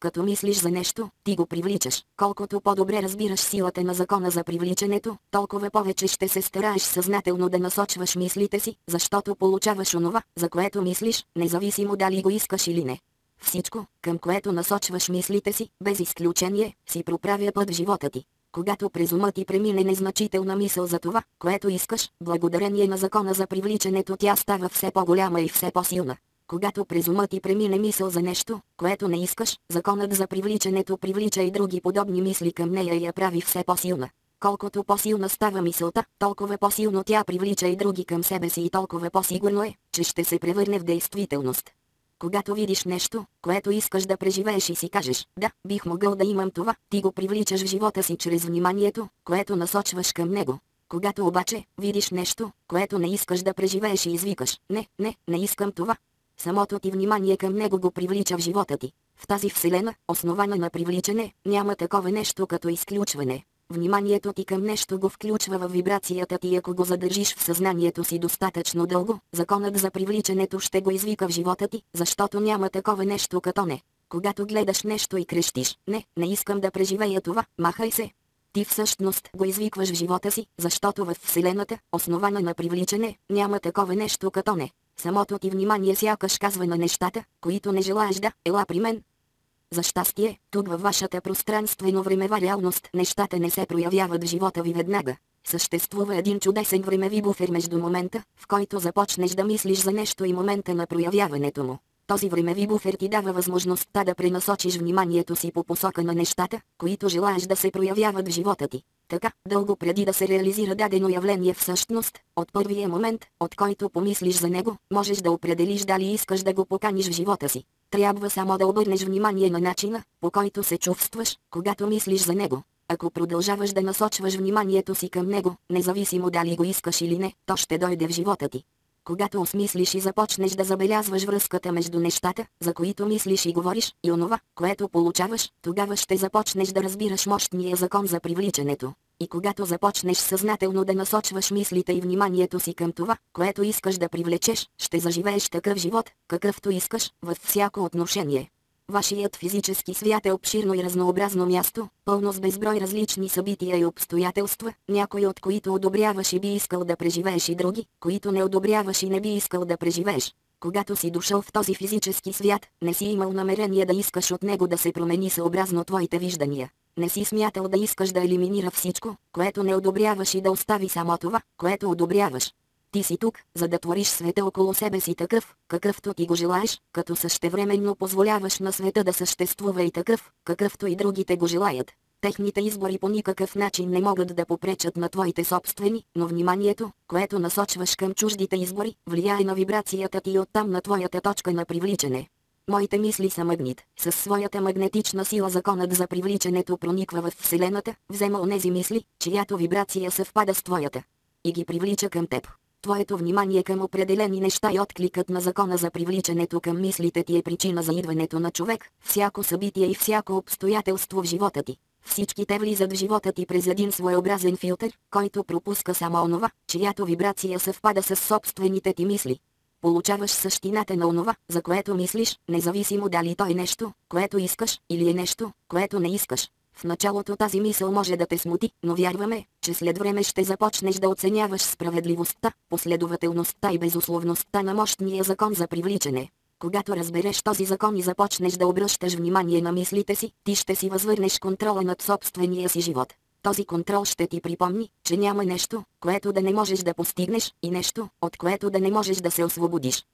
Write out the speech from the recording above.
Като мислиш за нещо, ти го привличаш. Колкото по-добре разбираш силата на закона за привличането, толкова повече ще се стараеш съзнателно да насочваш мислите си, защото получаваш онова, за което мислиш, независимо дали го искаш или не. Всичко, към което насочваш мислите си, без изключение, си проправя път в живота ти. Когато през ума ти премине незначителна мисъл за това, което искаш, благодарение на закона за привличането тя става все по-голяма и все по-силна. Когато през ума ти премине мисъл за нещо, което не искаш, законът за привличането привлича и други подобни мисли към нея и я прави все по-силна. Колкото по-силна става мисълта, толкова по-силно тя привлича и други към себе си и толкова по-сигурно е, че ще се превърне в действителност. Когато видиш нещо, което искаш да преживееш и си кажеш, да, бих могъл да имам това, ти го привличаш в живота си чрез вниманието, което насочваш към него. Когато обаче видиш нещо, което не искаш да преживееш и извикаш, не искам това, самото ти внимание към него го привлича в живота ти. В тази вселена, основана на привличане, няма такова нещо като изключване. Вниманието ти към нещо го включва в вибрацията ти и ако го задържиш в съзнанието си достатъчно дълго, законът за привличането ще го извика в живота ти, защото няма такова нещо като не. Когато гледаш нещо и крещиш, не искам да преживея това, махай се. Ти всъщност го извикваш в живота си, защото в вселената, основана на привличане, няма такова нещо като не. Самото ти внимание сякаш казва на нещата, които не желаеш да, ела при мен. За щастие, тук във вашата пространствено-времева реалност нещата не се проявяват в живота ви веднага. Съществува един чудесен времеви буфер между момента, в който започнеш да мислиш за нещо и момента на проявяването му. Този времеви буфер ти дава възможността да пренасочиш вниманието си по посока на нещата, които желаеш да се проявяват в живота ти. Така, дълго преди да се реализира дадено явление всъщност, от първия момент, от който помислиш за него, можеш да определиш дали искаш да го поканиш в живота си. Трябва само да обърнеш внимание на начина, по който се чувстваш, когато мислиш за него. Ако продължаваш да насочваш вниманието си към него, независимо дали го искаш или не, то ще дойде в живота ти. Когато осмислиш и започнеш да забелязваш връзката между нещата, за които мислиш и говориш, и онова, което получаваш, тогава ще започнеш да разбираш мощния закон за привличането. И когато започнеш съзнателно да насочваш мислите и вниманието си към това, което искаш да привлечеш, ще заживееш такъв живот, какъвто искаш, във всяко отношение. Вашият физически свят е обширно и разнообразно място, пълно с безброй различни събития и обстоятелства, някои от които одобряваш и би искал да преживееш и други, които не одобряваш и не би искал да преживееш. Когато си дошъл в този физически свят, не си имал намерение да искаш от него да се промени съобразно твоите виждания. Не си смятал да искаш да елиминира всичко, което не одобряваш и да остави само това, което одобряваш. Ти си тук, за да твориш света около себе си такъв, какъвто ти го желаеш, като същевременно позволяваш на света да съществува и такъв, какъвто и другите го желаят. Техните избори по никакъв начин не могат да попречат на твоите собствени, но вниманието, което насочваш към чуждите избори, влияе на вибрацията ти и оттам на твоята точка на привличане. Моите мисли са магнит. Със своята магнетична сила законът за привличането прониква в Вселената, взема онези мисли, чиято вибрация съвпада с твоята, и ги привлича към теб. Твоето внимание към определени неща и откликът на закона за привличането към мислите ти е причина за идването на човек, всяко събитие и всяко обстоятелство в живота ти. Всички те влизат в живота ти през един своеобразен филтър, който пропуска само онова, чиято вибрация съвпада с собствените ти мисли. Получаваш същината на онова, за което мислиш, независимо дали то е нещо, което искаш, или е нещо, което не искаш. В началото тази мисъл може да те смути, но вярваме, че след време ще започнеш да оценяваш справедливостта, последователността и безусловността на мощния закон за привличане. Когато разбереш този закон и започнеш да обръщаш внимание на мислите си, ти ще си възвърнеш контрола над собствения си живот. Този контрол ще ти припомни, че няма нещо, което да не можеш да постигнеш, и нещо, от което да не можеш да се освободиш.